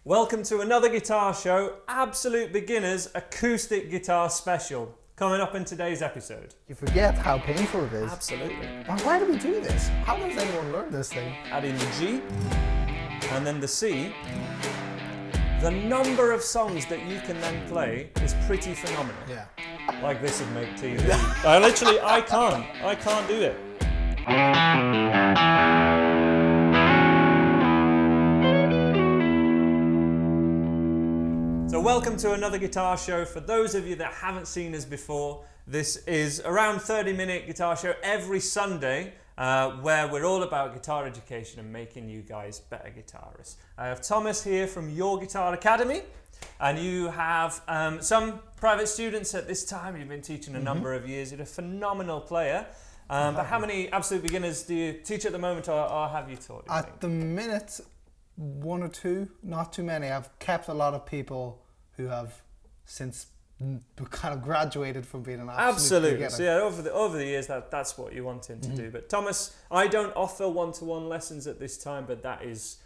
Welcome to another guitar show, Absolute Beginners Acoustic Guitar Special, coming up in today's episode. You forget how painful it is. Absolutely. Why do we do this? How does anyone learn this thing? Adding the G and then the C. The number of songs that you can then play is pretty phenomenal. Yeah. Like this would make TV. I can't do it. So welcome to another guitar show. For those of you that haven't seen us before, this is around 30-minute guitar show every Sunday where we're all about guitar education and making you guys better guitarists. I have Thomas here from Your Guitar Academy, and you have some private students at this time. You've been teaching a number of years. You're a phenomenal player. But how many absolute beginners do you teach at the moment, or have you taught? At the minute, one or two, not too many. I've kept a lot of people who have since kind of graduated from being an absolute beginner. So yeah, over the years, that's what you're wanting to do. But Thomas, I don't offer one-to-one lessons at this time, but that is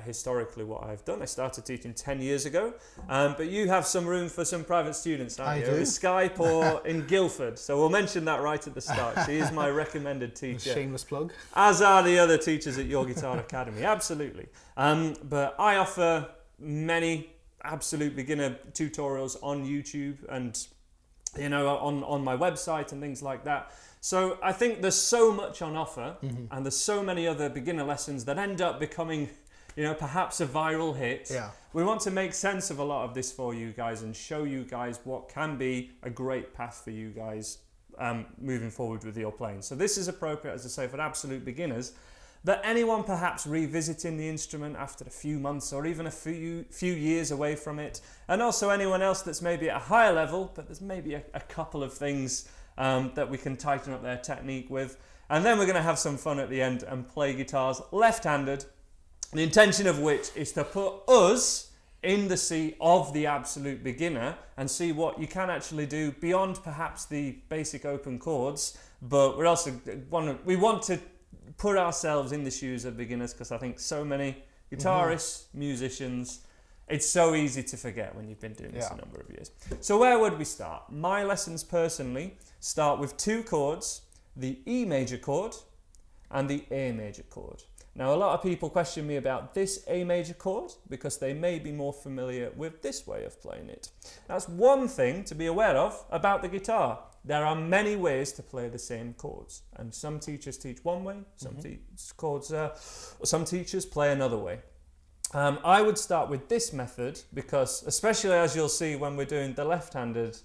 historically what I've done. I started teaching 10 years ago, but you have some room for some private students, aren't you? I do. With Skype or in Guildford. So we'll mention that right at the start. She is my recommended teacher. Shameless plug. As are the other teachers at Your Guitar Academy, absolutely. But I offer many absolute beginner tutorials on YouTube and on my website and things like that. So I think there's so much on offer, and there's so many other beginner lessons that end up becoming perhaps a viral hit. Yeah. We want to make sense of a lot of this for you guys and show you guys what can be a great path for you guys moving forward with your playing. So this is appropriate, as I say, for absolute beginners. But anyone perhaps revisiting the instrument after a few months or even a few years away from it, and also anyone else that's maybe at a higher level, but there's maybe a couple of things that we can tighten up their technique with. And then we're going to have some fun at the end and play guitars left-handed, the intention of which is to put us in the seat of the absolute beginner and see what you can actually do beyond perhaps the basic open chords. But we want to put ourselves in the shoes of beginners, because I think so many guitarists, musicians, it's so easy to forget when you've been doing this a number of years. So where would we start? My lessons personally start with two chords, the E major chord and the A major chord. Now, a lot of people question me about this A major chord because they may be more familiar with this way of playing it. That's one thing to be aware of about the guitar. There are many ways to play the same chords, and some teachers teach one way, some teachers play another way. I would start with this method because, especially as you'll see when we're doing the left-handed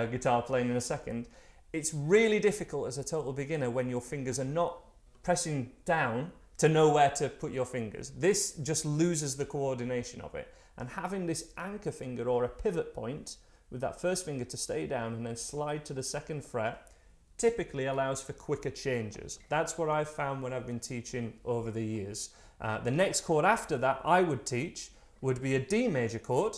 guitar playing in a second, it's really difficult as a total beginner when your fingers are not pressing down to know where to put your fingers. This just loses the coordination of it. And having this anchor finger or a pivot point with that first finger to stay down and then slide to the second fret typically allows for quicker changes. That's what I've found when I've been teaching over the years. The next chord after that I would teach would be a D major chord,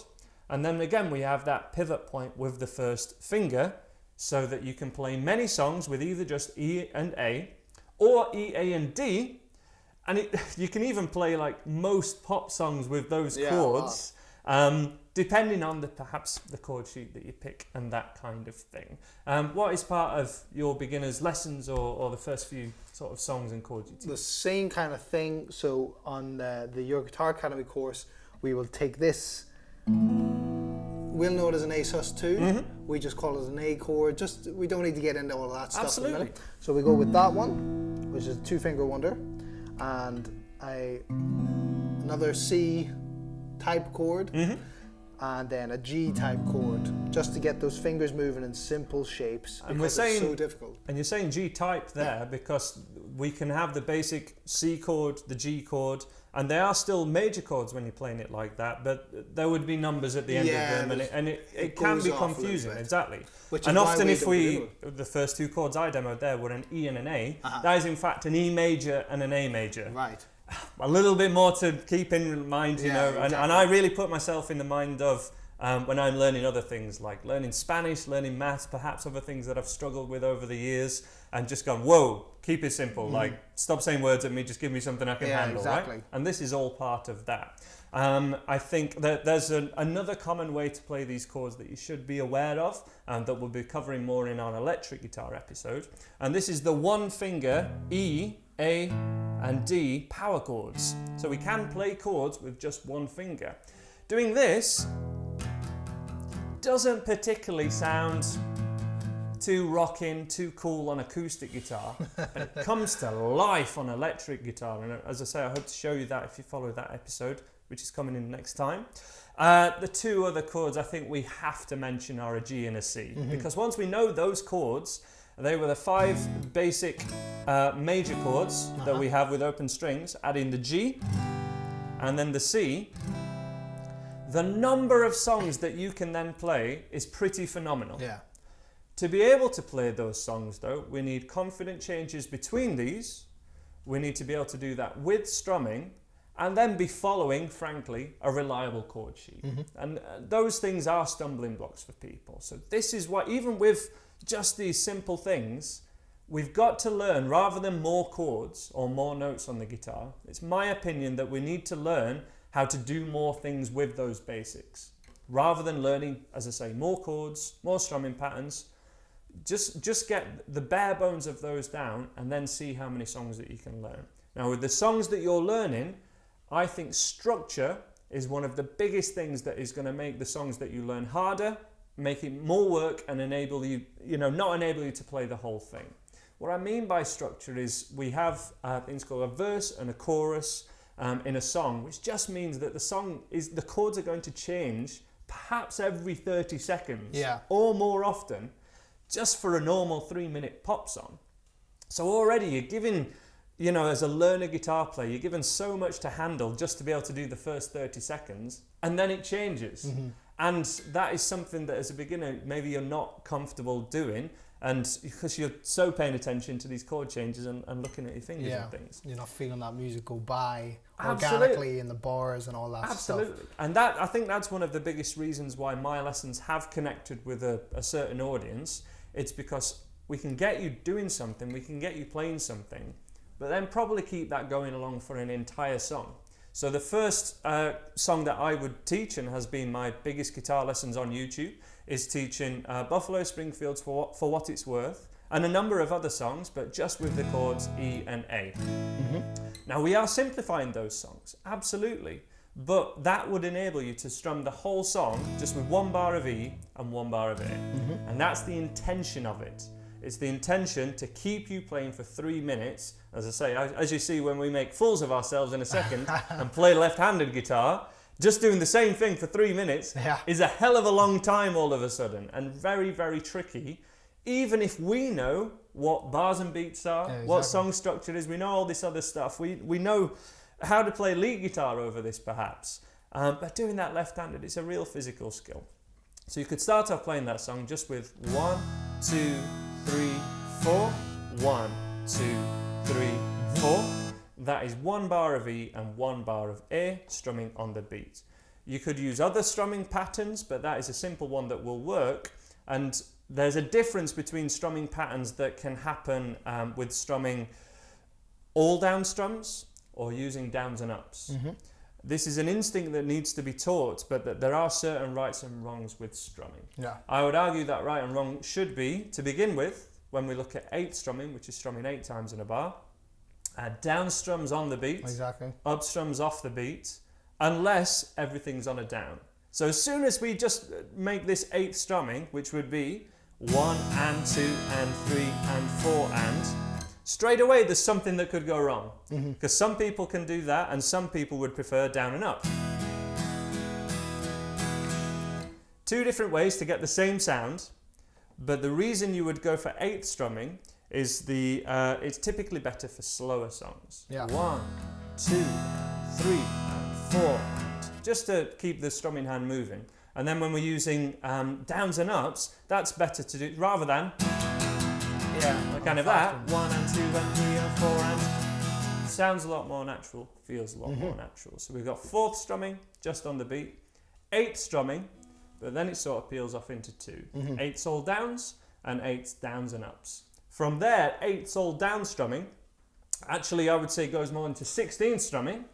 and then again we have that pivot point with the first finger so that you can play many songs with either just E and A or E, A and D, and you can even play like most pop songs with those chords. Depending on perhaps the chord sheet that you pick and that kind of thing. What is part of your beginners' lessons or the first few sort of songs and chords you teach? The same kind of thing. So on the Your Guitar Academy course, we will take this. We'll know it as an A sus2. We just call it an A chord. We don't need to get into all of that stuff. Absolutely. In a minute. So we go with that one, which is a two-finger wonder, and another C type chord. And then a G type chord, just to get those fingers moving in simple shapes, because it's so difficult. And you're saying G type there because we can have the basic C chord, the G chord, and they are still major chords when you're playing it like that, but there would be numbers at the end of them, and it can be confusing. Exactly. And often the first two chords I demoed there were an E and an A, that is in fact an E major and an A major. Right. A little bit more to keep in mind, and I really put myself in the mind of when I'm learning other things, like learning Spanish, learning maths, perhaps other things that I've struggled with over the years, and just gone, whoa, keep it simple, like stop saying words at me, just give me something I can handle, right? And this is all part of that. I think that there's another common way to play these chords that you should be aware of, and that we'll be covering more in our electric guitar episode. And this is the one finger E, A, and D power chords. So we can play chords with just one finger. Doing this doesn't particularly sound too rocking, too cool on acoustic guitar, but it comes to life on electric guitar. And as I say, I hope to show you that if you follow that episode, which is coming in next time. The two other chords I think we have to mention are a G and a C, because once we know those chords, they were the 5 basic major chords that we have with open strings, adding the G and then the C. The number of songs that you can then play is pretty phenomenal. Yeah. To be able to play those songs though, we need confident changes between these. We need to be able to do that with strumming, and then be following, frankly, a reliable chord sheet. And those things are stumbling blocks for people. So this is why, even with just these simple things, we've got to learn, rather than more chords or more notes on the guitar, it's my opinion that we need to learn how to do more things with those basics. Rather than learning, as I say, more chords, more strumming patterns, just get the bare bones of those down and then see how many songs that you can learn. Now with the songs that you're learning, I think structure is one of the biggest things that is going to make the songs that you learn harder, make it more work, and enable you, not enable you to play the whole thing. What I mean by structure is we have things called a verse and a chorus in a song, which just means that the chords are going to change perhaps every 30 seconds or more often, just for a normal 3-minute pop song. So already you're giving, as a learner guitar player, you're given so much to handle just to be able to do the first 30 seconds, and then it changes. And that is something that as a beginner, maybe you're not comfortable doing, and because you're so paying attention to these chord changes and looking at your fingers and things. You're not feeling that music go by organically in the bars and all that stuff. Absolutely. And I think that's one of the biggest reasons why my lessons have connected with a certain audience. It's because we can get you doing something, we can get you playing something, but then probably keep that going along for an entire song. So the first song that I would teach, and has been my biggest guitar lessons on YouTube, is teaching Buffalo Springfield's For What It's Worth, and a number of other songs, but just with the chords E and A. Now we are simplifying those songs, absolutely, but that would enable you to strum the whole song just with 1 bar of E and 1 bar of A. And that's the intention of it. It's the intention to keep you playing for 3 minutes. As I say, as you see when we make fools of ourselves in a second and play left-handed guitar, just doing the same thing for 3 minutes is a hell of a long time all of a sudden, and very, very tricky. Even if we know what bars and beats are, what song structure is, we know all this other stuff. We know how to play lead guitar over this perhaps. But doing that left-handed, it's a real physical skill. So you could start off playing that song just with 1, 2, 3, 4, 1, 2, 3, 4. That is 1 bar of E and 1 bar of A strumming on the beat. You could use other strumming patterns, but that is a simple one that will work. And there's a difference between strumming patterns that can happen with strumming all down strums or using downs and ups. This is an instinct that needs to be taught, but that there are certain rights and wrongs with strumming. I would argue that right and wrong should be, to begin with, when we look at 8 strumming, which is strumming 8 times in a bar, down strums on the beat, up strums off the beat, unless everything's on a down. So as soon as we just make this 8th strumming, which would be 1 and 2 and 3 and 4 and, straight away there's something that could go wrong. Because some people can do that and some people would prefer down and up. 2 different ways to get the same sound, but the reason you would go for 8th strumming is it's typically better for slower songs. 1, 2, 3, and 4, just to keep the strumming hand moving. And then when we're using downs and ups, that's better to do rather than kind of that 1 and 2 and 3 and 4 and sounds a lot more natural, feels a lot more natural. So we've got 4th strumming just on the beat, 8th strumming, but then it sort of peels off into 2. 8ths all downs and 8ths downs and ups. From there, 8ths all down strumming, actually I would say goes more into 16th strumming,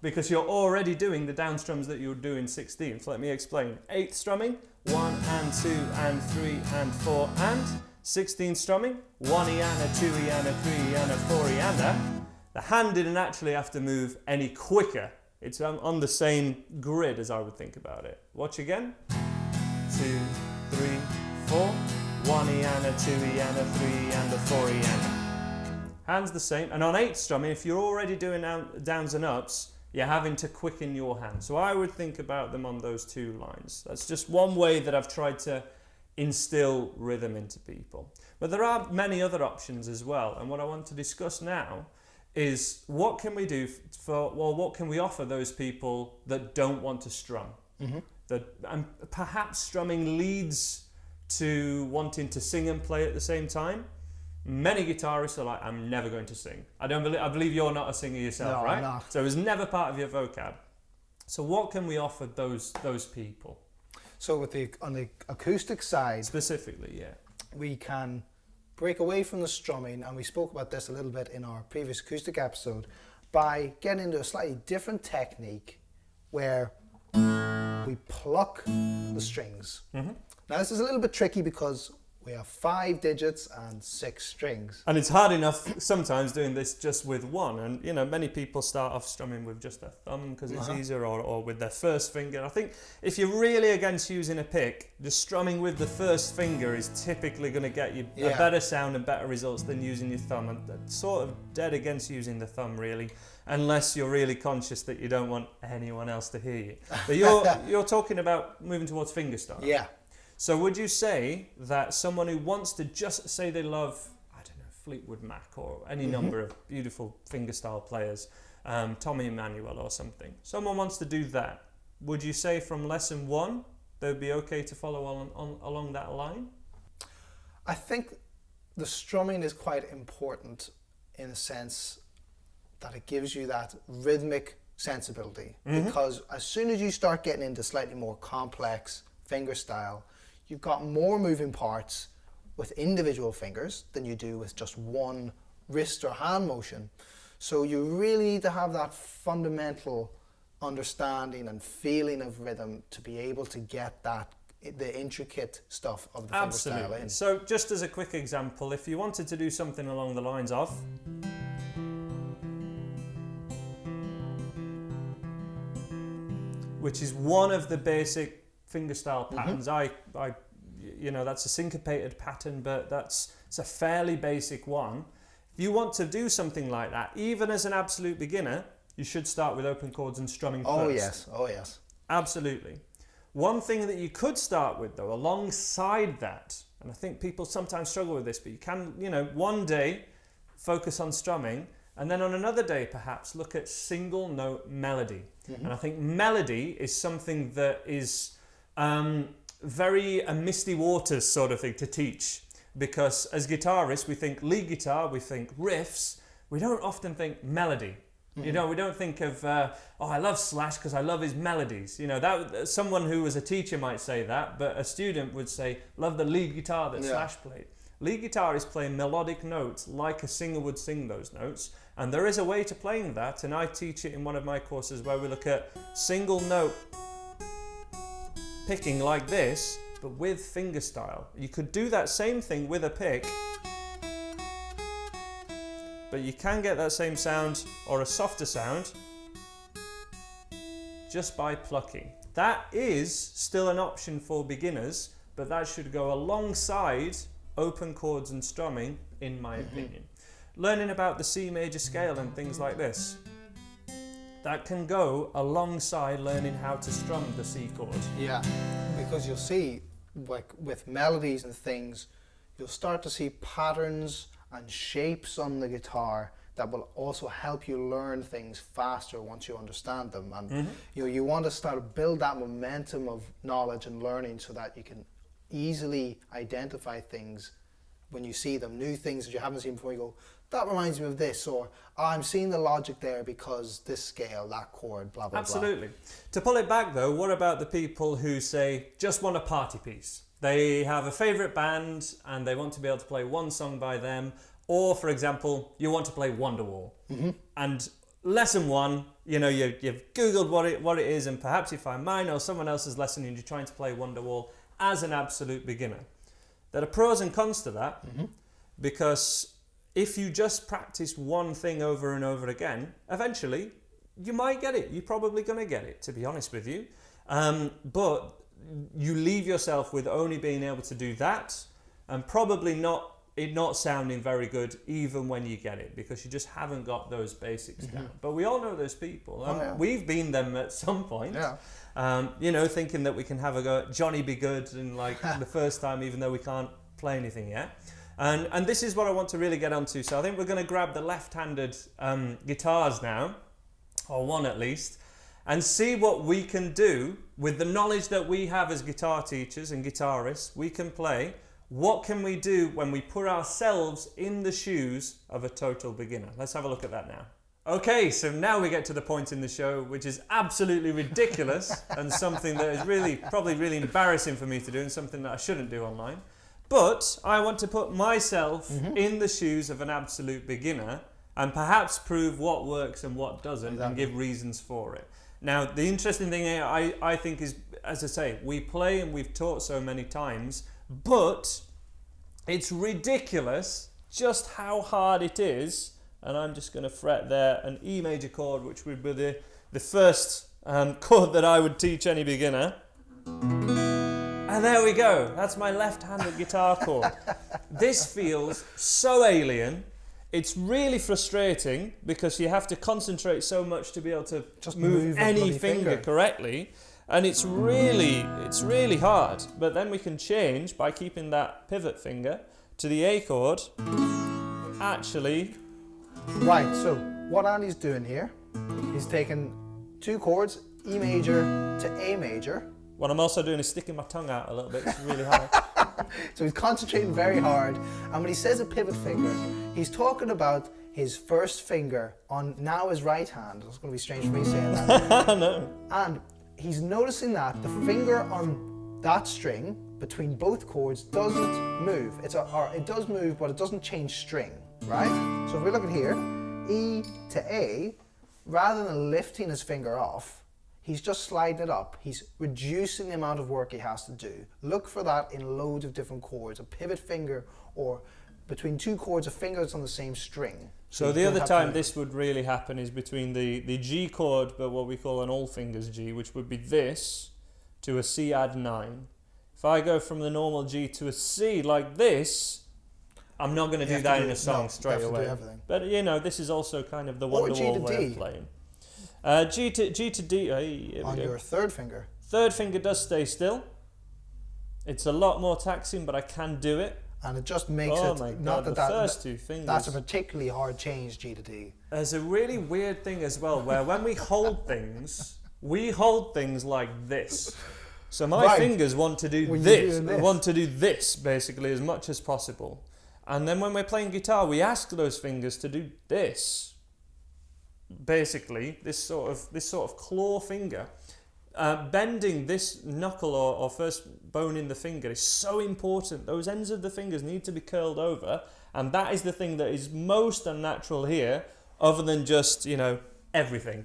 because you're already doing the down strums that you would do in 16th. Let me explain. 8th strumming, 1 and 2 and 3 and 4 and 16th strumming, 1 E and a 2 E and a 3 E and a 4 E and a. The hand didn't actually have to move any quicker. It's on the same grid as I would think about it. Watch again. 2, 3, 4. 1 E and a 2 E and a 3 E and a 4 E and a. Hands the same. And on 8th strumming, if you're already doing downs and ups, you're having to quicken your hand. So I would think about them on those two lines. That's just one way that I've tried to instill rhythm into people. But there are many other options as well. And what I want to discuss now is what can we do what can we offer those people that don't want to strum? And perhaps strumming leads to wanting to sing and play at the same time. Many guitarists are like, I'm never going to sing. I believe you're not a singer yourself, no, right? I'm not. So it was never part of your vocab. So what can we offer those people? So on the acoustic side, Specifically, yeah. we can break away from the strumming, and we spoke about this a little bit in our previous acoustic episode, by getting into a slightly different technique where we pluck the strings. Now this is a little bit tricky because we have 5 digits and 6 strings. And it's hard enough sometimes doing this just with one. And, you know, many people start off strumming with just their thumb because it's easier, or with their first finger. I think if you're really against using a pick, just strumming with the first finger is typically going to get you a better sound and better results than using your thumb. And that's sort of dead against using the thumb, really, unless you're really conscious that you don't want anyone else to hear you. But you're talking about moving towards fingerstyle. Yeah. So would you say that someone who wants to just say they love, I don't know, Fleetwood Mac or any number of beautiful fingerstyle players, Tommy Emmanuel or something, someone wants to do that, would you say from lesson 1 they'd be okay to follow along that line? I think the strumming is quite important in a sense that it gives you that rhythmic sensibility, because as soon as you start getting into slightly more complex fingerstyle, you've got more moving parts with individual fingers than you do with just one wrist or hand motion. So you really need to have that fundamental understanding and feeling of rhythm to be able to get the intricate stuff of the fingerstyle in. So just as a quick example, if you wanted to do something along the lines of, which is one of the basic fingerstyle patterns. You know, that's a syncopated pattern, but it's a fairly basic one. If you want to do something like that, even as an absolute beginner, you should start with open chords and strumming first. Oh yes. Absolutely. One thing that you could start with, though, alongside that, and I think people sometimes struggle with this, but you can, you know, one day focus on strumming, and then on another day perhaps look at single note melody. And I think melody is something that is very a misty waters sort of thing to teach, because as guitarists we think lead guitar, we think riffs, we don't often think melody. You know, we don't think of I love Slash because I love his melodies. You know, that someone who was a teacher might say that, but a student would say love the lead guitar that Slash played. Lead guitar is playing melodic notes like a singer would sing those notes, and there is a way to playing that, and I teach it in one of my courses where we look at single note picking like this, but with fingerstyle. You could do that same thing with a pick, but you can get that same sound or a softer sound just by plucking. That is still an option for beginners, but that should go alongside open chords and strumming, in my opinion. Learning about the C major scale and things like this, that can go alongside learning how to strum the C chord. Yeah, because you'll see, like with melodies and things, you'll start to see patterns and shapes on the guitar that will also help you learn things faster once you understand them. And you want to start to build that momentum of knowledge and learning so that you can easily identify things when you see them, new things that you haven't seen before. You go, that reminds me of this, or I'm seeing the logic there because this scale, that chord, blah, blah, Absolutely. To pull it back though, what about the people who say, just want a party piece? They have a favourite band and they want to be able to play one song by them, or for example, you want to play Wonderwall. And lesson one, you know, you've Googled what it is, and perhaps you find mine or someone else's lesson and you're trying to play Wonderwall as an absolute beginner. There are pros and cons to that, because if you just practice one thing over and over again, eventually you might get it. You're probably going to get it, to be honest with you. But you leave yourself with only being able to do that, and probably not sounding very good even when you get it, because you just haven't got those basics down. But we all know those people. We've been them at some point. You know, thinking that we can have a go at Johnny Be Good and like the first time, even though we can't play anything yet. And this is what I want to really get onto. So I think we're going to grab the left-handed guitars now, or one at least, and see what we can do with the knowledge that we have as guitar teachers and guitarists. We can play. What can we do when we put ourselves in the shoes of a total beginner? Let's have a look at that now. Okay, so now we get to the point in the show which is absolutely ridiculous and something that is probably really embarrassing for me to do, and something that I shouldn't do online. But I want to put myself in the shoes of an absolute beginner and perhaps prove what works and what doesn't, and give reasons for it. Now, the interesting thing here, I think, is, as I say, we play and we've taught so many times, but it's ridiculous just how hard it is. And I'm just going to fret there an E major chord, which would be the first chord that I would teach any beginner. And there we go. That's my left-handed guitar chord. This feels so alien. It's really frustrating because you have to concentrate so much to be able to just move any finger correctly. And it's really hard. But then we can change by keeping that pivot finger to the A chord. Actually. Right, so what Andy's doing here, he's taking two chords, E major to A major. What I'm also doing is sticking my tongue out a little bit. It's really hard. So he's concentrating very hard. And when he says a pivot finger, he's talking about his first finger on now his right hand. It's going to be strange for me saying that. No. And he's noticing that the finger on that string between both chords doesn't move. It does move, but it doesn't change string, right? So if we look at here, E to A, rather than lifting his finger off, he's just sliding it up. He's reducing the amount of work he has to do. Look for that in loads of different chords. A pivot finger, or between two chords, a finger that's on the same string. So the other time this would really happen is between the G chord, but what we call an all fingers G, which would be this, to a C add 9. If I go from the normal G to a C like this, I'm not going to do that in a song straight away. But you know, this is also kind of the Wonderwall way of playing. G to D. On your third finger. Third finger does stay still. It's a lot more taxing, but I can do it. And it just makes first two fingers. That's a particularly hard change, G to D. There's a really weird thing as well, where when we hold things like this. So my fingers want to do this basically as much as possible. And then when we're playing guitar, we ask those fingers to do this. Basically, this sort of claw finger. Bending this knuckle or first bone in the finger is so important. Those ends of the fingers need to be curled over, and that is the thing that is most unnatural here, other than just, you know, everything.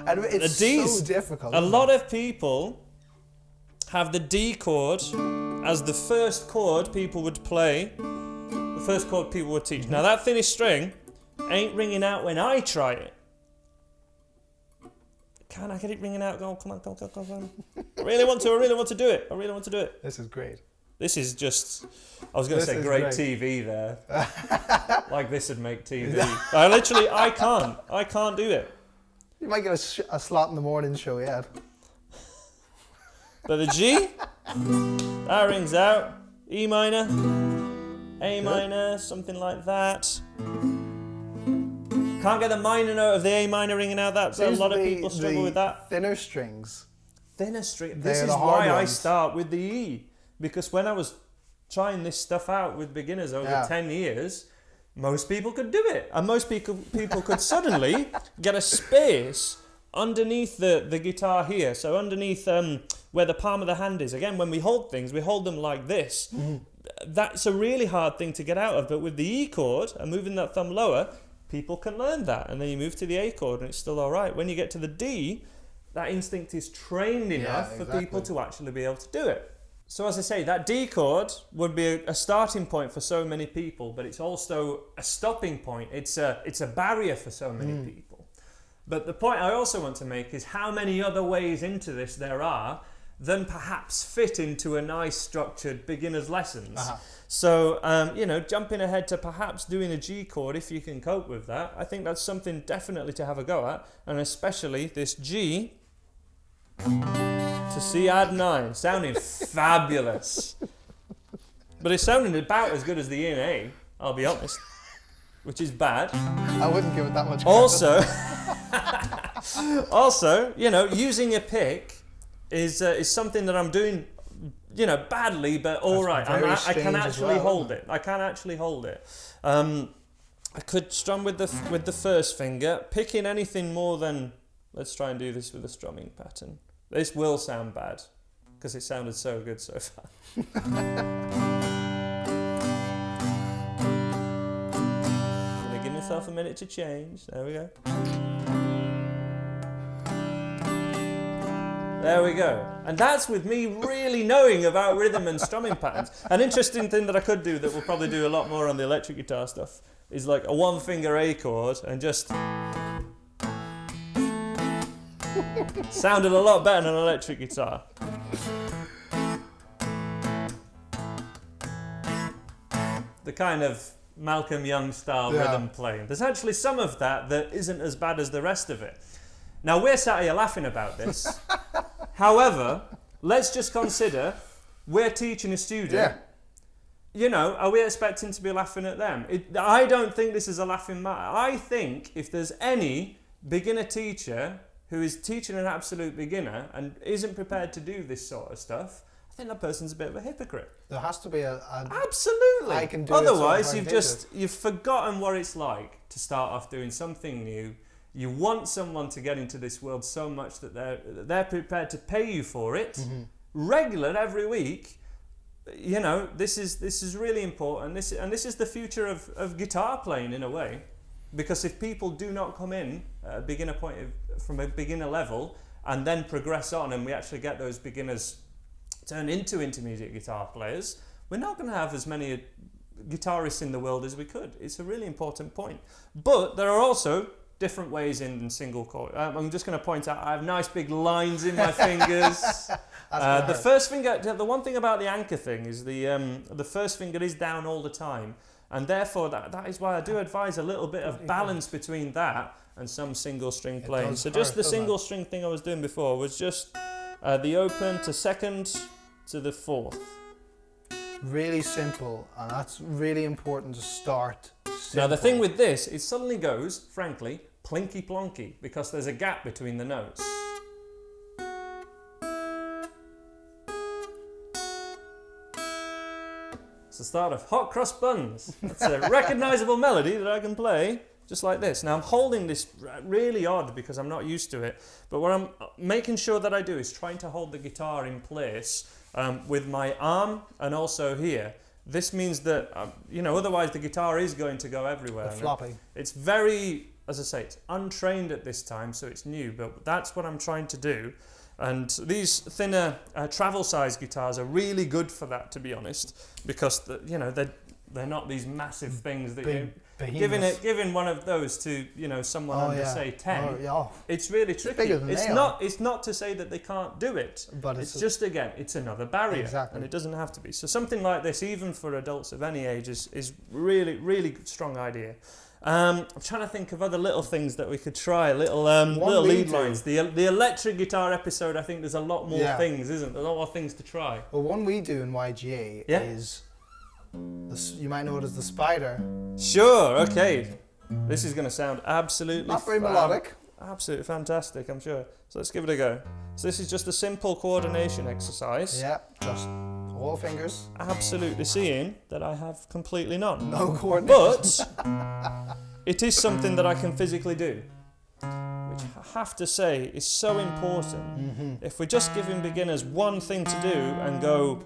And it's so difficult. A lot of people have the D chord as the first chord people would play, the first chord people would teach. Now that finished string ain't ringing out when I try it. Can I get it ringing out? Go on, come on. I really want to do it. This is great. This is just, I was going to say great TV there. Like this would make TV. I can't do it. You might get a slot in the morning show, yeah. But the G, that rings out. E minor, A minor, something like that. Can't get the minor note of the A minor ringing out. A lot of people struggle with that. Thinner strings. This is why I start with the E. Because when I was trying this stuff out with beginners over 10 years, most people could do it. And most people could suddenly get a space underneath the guitar here. So underneath where the palm of the hand is. Again, when we hold things, we hold them like this. Mm-hmm. That's a really hard thing to get out of. But with the E chord and moving that thumb lower, people can learn that, and then you move to the A chord and it's still all right. When you get to the D, that instinct is trained enough for people to actually be able to do it. So as I say, that D chord would be a starting point for so many people, but it's also a stopping point. It's a barrier for so many people. But the point I also want to make is how many other ways into this there are than perhaps fit into a nice structured beginner's lessons. So, you know, jumping ahead to perhaps doing a G chord, if you can cope with that, I think that's something definitely to have a go at, and especially this G to C add 9, sounding fabulous. But it's sounding about as good as the E and A, I'll be honest, which is bad. I wouldn't give it that much credit. Also, you know, using a pick is something that I'm doing, you know, badly, but all right. I can actually hold it. I can actually hold it. I could strum with the first finger, picking anything more than. Let's try and do this with a strumming pattern. This will sound bad because it sounded so good so far. Gonna give myself a minute to change. There we go. There we go. And that's with me really knowing about rhythm and strumming patterns. An interesting thing that I could do that we'll probably do a lot more on the electric guitar stuff is like a one finger A chord and just sounded a lot better than an electric guitar. The kind of Malcolm Young style rhythm playing. There's actually some of that isn't as bad as the rest of it. Now we're sat here laughing about this. However, let's just consider we're teaching a student. Yeah. You know, are we expecting to be laughing at them? I don't think this is a laughing matter. I think if there's any beginner teacher who is teaching an absolute beginner and isn't prepared to do this sort of stuff, I think that person's a bit of a hypocrite. There has to be a absolutely. I can do Otherwise, it, you've forgotten what it's like to start off doing something new. You want someone to get into this world so much that they're prepared to pay you for it, regular every week. You know, this is really important. This is the future of guitar playing in a way, because if people do not come in at a beginner point from a beginner level and then progress on, and we actually get those beginners turn into intermediate guitar players, we're not going to have as many guitarists in the world as we could. It's a really important point. But there are also different ways in single chord. I'm just going to point out I have nice big lines in my fingers. The first finger, the one thing about the anchor thing is the first finger is down all the time, and therefore that is why I do advise a little bit of balance between that and some single string playing. So just the single string thing I was doing before was just the open to second to the fourth. Really simple, and that's really important to start simple. Now the thing with this, it suddenly goes, frankly, plinky plonky, because there's a gap between the notes. It's the start of Hot Cross Buns. That's a recognisable melody that I can play just like this. Now I'm holding this really odd because I'm not used to it, but what I'm making sure that I do is trying to hold the guitar in place with my arm and also here. This means that, you know, otherwise the guitar is going to go everywhere. Flopping. It's very, as I say, it's untrained at this time, so it's new, but that's what I'm trying to do. And these thinner travel size guitars are really good for that, to be honest, because you know they're not these massive things that giving one of those to, you know, someone under say 10. It's really tricky. It's not to say that they can't do it, but it's just, again, it's another barrier, and it doesn't have to be. So something like this, even for adults of any age, is really, really strong idea. I'm trying to think of other little things that we could try, little lead lines. The electric guitar episode, I think there's a lot more things, isn't there? A lot more things to try. Well, one we do in YGA is, you might know it as the spider. Sure, okay. This is going to sound absolutely not very melodic. Absolutely fantastic, I'm sure. So let's give it a go. So this is just a simple coordination exercise. Yeah, just all fingers. Absolutely seeing that I have completely none. No coordination. But it is something that I can physically do, which I have to say is so important. If we're just giving beginners one thing to do and go,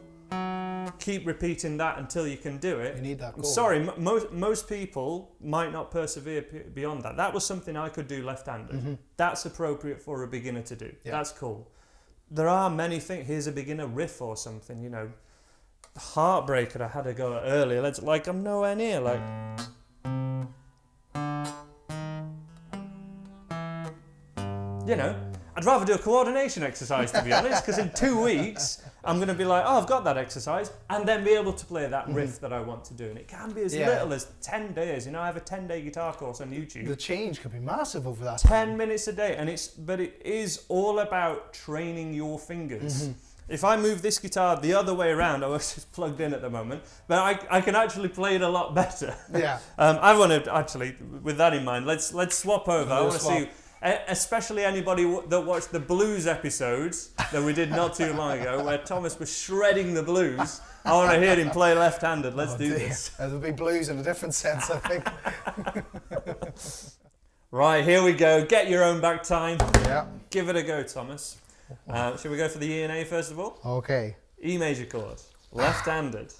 keep repeating that until you can do it. You need that I'm goal. sorry, most people might not persevere beyond that. That was something I could do left-handed. That's appropriate for a beginner to do. Yeah. That's cool. There are many things. Here's a beginner riff or something, you know. Heartbreaker I had a go at earlier. Like, I'm nowhere near, like... You know, I'd rather do a coordination exercise, to be honest, because in 2 weeks, I'm going to be like, oh, I've got that exercise, and then be able to play that riff that I want to do. And it can be as little as 10 days. You know, I have a 10-day guitar course on YouTube. The change could be massive over that 10 minutes a day, but it is all about training your fingers. If I move this guitar the other way around, I was just plugged in at the moment, but I can actually play it a lot better. Yeah. I want to actually, with that in mind, let's swap over. I want to swap. see, especially anybody that watched the blues episodes that we did not too long ago, where Thomas was shredding the blues. I want to hear him play left-handed. Let's do this. There'll be blues in a different sense, I think. Right, here we go. Get your own back time. Yeah. Give it a go, Thomas. Should we go for the E and A first of all? Okay. E major chord, left-handed.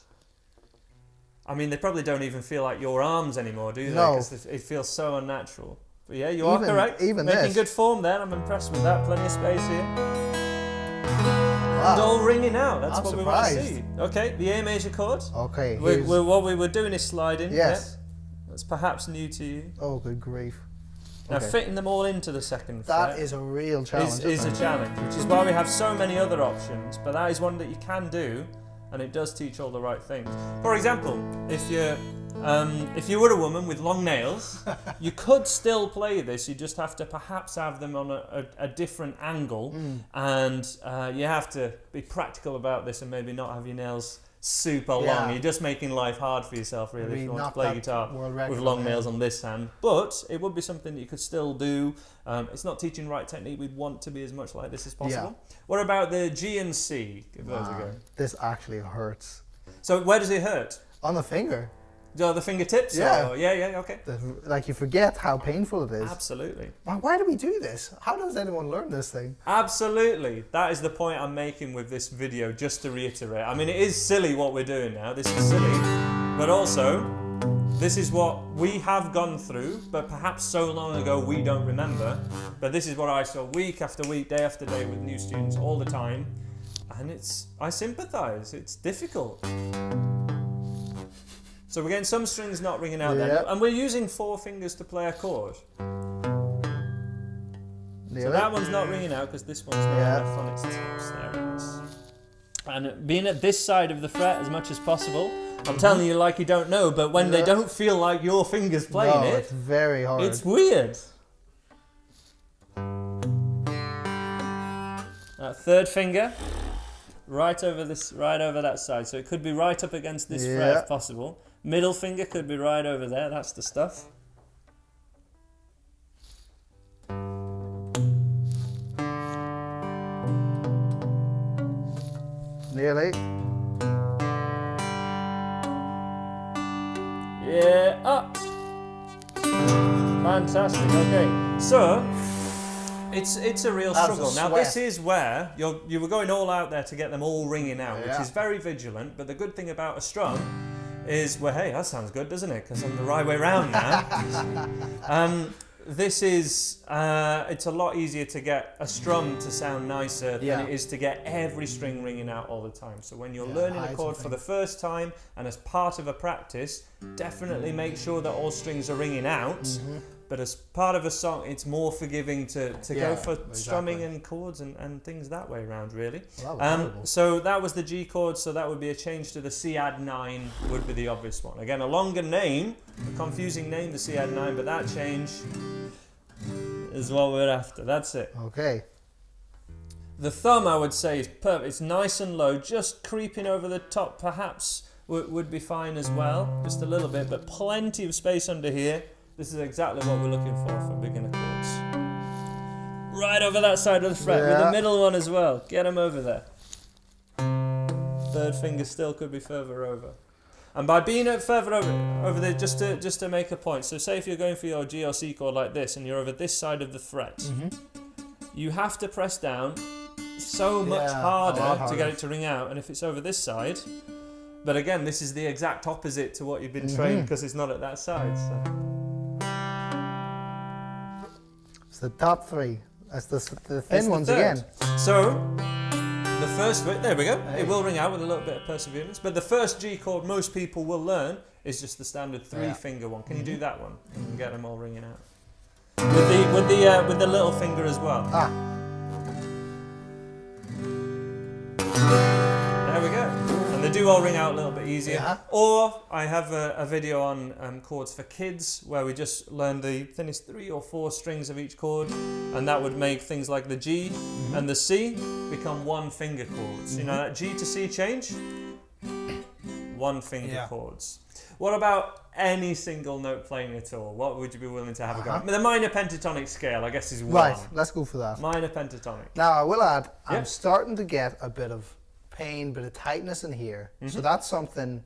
I mean, they probably don't even feel like your arms anymore, do they? No. Because it feels so unnatural. But yeah, you are correct. Even Making this. good form there. I'm impressed with that. Plenty of space here. Wow. And all ringing out. That's I'm what we want to surprised. see. Okay, the A major chord. Okay. What we were doing is sliding. Yes. Yeah. That's perhaps new to you. Oh, good grief. Now Okay. fitting them all into the second That fret is a real challenge. is a challenge, which is why we have so many other options, but that is one that you can do, and it does teach all the right things. For example, if you were a woman with long nails, you could still play this, you just have to perhaps have them on a different angle, and you have to be practical about this and maybe not have your nails super long. Yeah. You're just making life hard for yourself, really, if you want to knock play that guitar world record with on long the nails head. on this hand. But it would be something that you could still do. It's not teaching right technique. We'd want to be as much like this as possible. What about the G and C? Give those a go. This actually hurts. So where does it hurt? On the finger. The fingertips? Yeah. Or, yeah, okay. Like you forget how painful it is. Absolutely. Why do we do this? How does anyone learn this thing? Absolutely. That is the point I'm making with this video, just to reiterate. I mean, it is silly what we're doing now. This is silly. But also, this is what we have gone through, but perhaps so long ago we don't remember. But this is what I saw week after week, day after day with new students all the time. And I sympathise. It's difficult. So we're getting some strings not ringing out there. And we're using 4 fingers to play a chord. So that one's not ringing out because this one's not left on its tips. There it is. And being at this side of the fret as much as possible, I'm telling you like you don't know, but when they don't feel like your fingers playing it's very hard. it's weird. That third finger, right over that side. So it could be right up against this fret if possible. Middle finger could be right over there. That's the stuff. Nearly. Yeah, up. Fantastic. Okay, so it's a real struggle. Now this is where you were going all out there to get them all ringing out, which is very vigilant. But the good thing about a strum is, well, hey, that sounds good, doesn't it? Because I'm the right way round now. This is, it's a lot easier to get a strum to sound nicer than it is to get every string ringing out all the time. So when you're learning a chord for the first time and as part of a practice, definitely make sure that all strings are ringing out. But as part of a song, it's more forgiving to go for strumming and chords and things that way around, really. Well, so that was the G chord, so that would be a change to the C add 9 would be the obvious one. Again, a longer name, a confusing name, the C add 9, but that change is what we're after. That's it. Okay. The thumb, I would say, is perfect. It's nice and low, just creeping over the top perhaps would be fine as well, just a little bit, but plenty of space under here. This is exactly what we're looking for beginner chords. Right over that side of the fret, with the middle one as well. Get them over there. Third finger still could be further over. And by being further over there, just to make a point, so say if you're going for your G or C chord like this, and you're over this side of the fret, you have to press down so much harder to get it to ring out, and if it's over this side, But again, this is the exact opposite to what you've been trained because it's not at that side. So. It's the top 3. That's the It's thin the ones third. again. So, the first, there we go. Hey. It will ring out with a little bit of perseverance. But the first G chord most people will learn is just the standard 3-finger one. Can you do that one? You can get them all ringing out. With the little finger as well. Ah. There we go. And they do all ring out a little bit easier. Yeah. Or I have a video on chords for kids where we just learn the thinnest 3 or 4 strings of each chord, and that would make things like the G and the C become 1-finger chords. You know that G to C change? 1-finger chords. What about any single note playing at all? What would you be willing to have a go at? The minor pentatonic scale, I guess, is 1. Right, let's go for that. Minor pentatonic. Now, I will add, I'm Yep. starting to get a bit of pain, bit of tightness in here. So that's something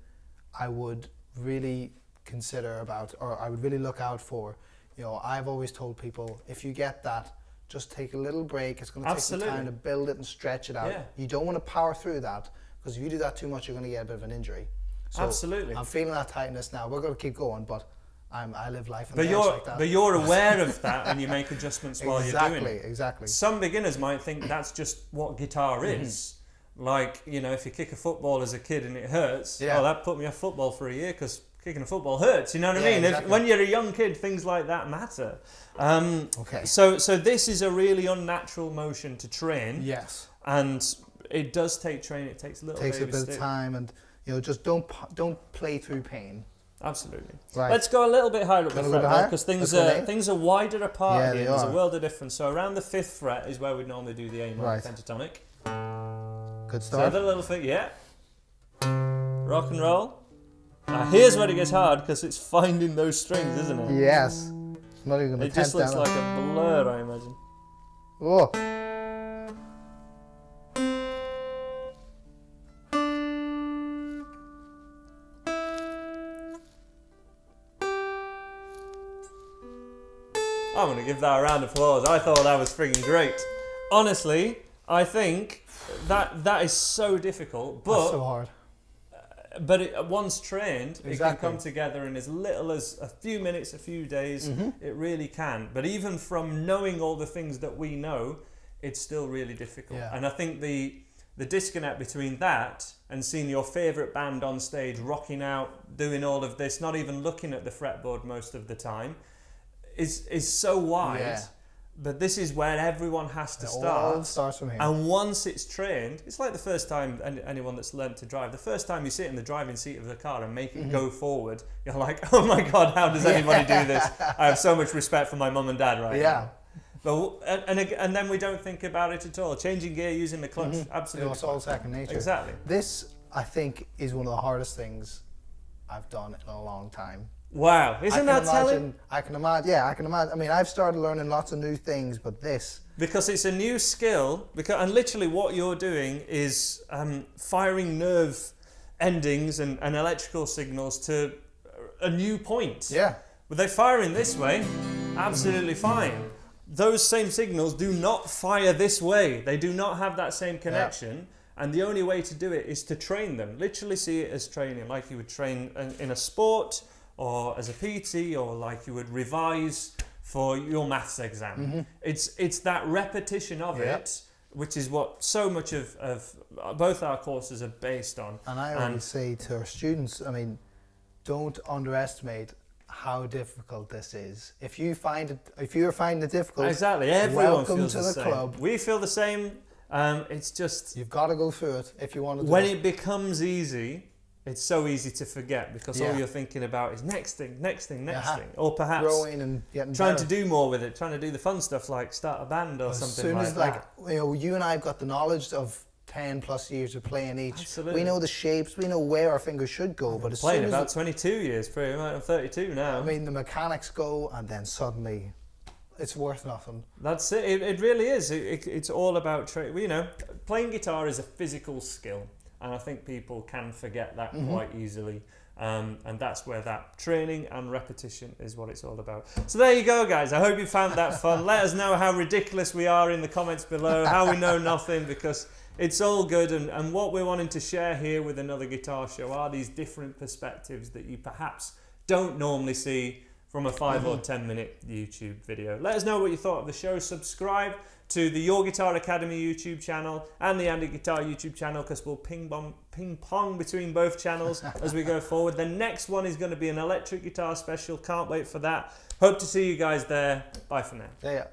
I would really consider about, or I would really look out for. You know, I've always told people, if you get that, just take a little break. It's going to take some time to build it and stretch it out. Yeah. You don't want to power through that, because if you do that too much, you're going to get a bit of an injury. So Absolutely. I'm feeling that tightness now. We're going to keep going, but I live life on But the edge like that. but you're aware of that and you make adjustments while you're doing it. Exactly. Some beginners might think that's just what guitar is. Like, you know, if you kick a football as a kid and it hurts, oh, that put me off football for a year because kicking a football hurts, you know what I mean? Exactly. When you're a young kid, things like that matter. Okay. So this is a really unnatural motion to train. Yes. And it does take training. It takes a little Takes a baby bit step. of time, and you know, just don't play through pain. Absolutely. Right. Let's go a little bit higher up the A little bit fret higher? because Let's things are wider apart Yeah, here. they There's a are. world of difference. So around the 5th fret is where we normally do the A minor pentatonic. Good So start. the little thing, rock and roll. Now here's where it gets hard because it's finding those strings, isn't it? Yes. I'm not even going to It just looks like a blur, I imagine. Oh. I'm going to give that a round of applause. I thought that was frigging great. Honestly, I think that is so difficult, but That's so hard. Once trained, it can come together in as little as a few minutes, a few days. It really can. But even from knowing all the things that we know, it's still really difficult. Yeah. And I think the disconnect between that and seeing your favourite band on stage rocking out, doing all of this, not even looking at the fretboard most of the time, is so wide. Yeah. But this is where everyone has to It start. all starts from here. And once it's trained, it's like the first time anyone that's learned to drive, the first time you sit in the driving seat of the car and make it go forward, you're like, oh my God, how does anybody do this? I have so much respect for my mum and dad right now. But and then we don't think about it at all. Changing gear, using the clutch, absolutely. You know, it's all second nature. Exactly. This, I think, is one of the hardest things I've done in a long time. Wow, isn't that telling? I can imagine. Yeah, I can imagine. I mean, I've started learning lots of new things, but this. Because it's a new skill, and literally what you're doing is firing nerve endings and electrical signals to a new point. Yeah. But they fire in this way, absolutely fine. Those same signals do not fire this way. They do not have that same connection. And the only way to do it is to train them. Literally see it as training, like you would train in a sport or as a PT, or like you would revise for your maths exam. It's that repetition of it, which is what so much of both our courses are based on. And I always say to our students, I mean, don't underestimate how difficult this is. If you're finding it difficult, exactly, everyone welcome feels to the the same. club. We feel the same. It's just You've got to go through it if you want to do when it. it becomes easy, it's so easy to forget because all you're thinking about is next thing, or perhaps growing and getting trying better. to do more with it, trying to do the fun stuff like start a band or something like that. As soon as, you know, you and I have got the knowledge of 10 plus years of playing each. Absolutely. We know the shapes, we know where our fingers should go. But as Playing soon as about 22 years, pretty much. I'm 32 now. I mean, the mechanics go, and then suddenly, it's worth nothing. That's it. It really is. It's all about you know, playing guitar is a physical skill, and I think people can forget that quite easily. And that's where that training and repetition is what it's all about. So there you go, guys. I hope you found that fun. Let us know how ridiculous we are in the comments below, how we know nothing, because It's all good, and what we're wanting to share here with Another Guitar Show are these different perspectives that you perhaps don't normally see from a 5 or 10 minute YouTube video. Let us know what you thought of the show. Subscribe to the Your Guitar Academy YouTube channel and the Andy Guitar YouTube channel, because we'll ping pong between both channels as we go forward. The next one is going to be an electric guitar special. Can't wait for that. Hope to see you guys there. Bye for now. Yeah.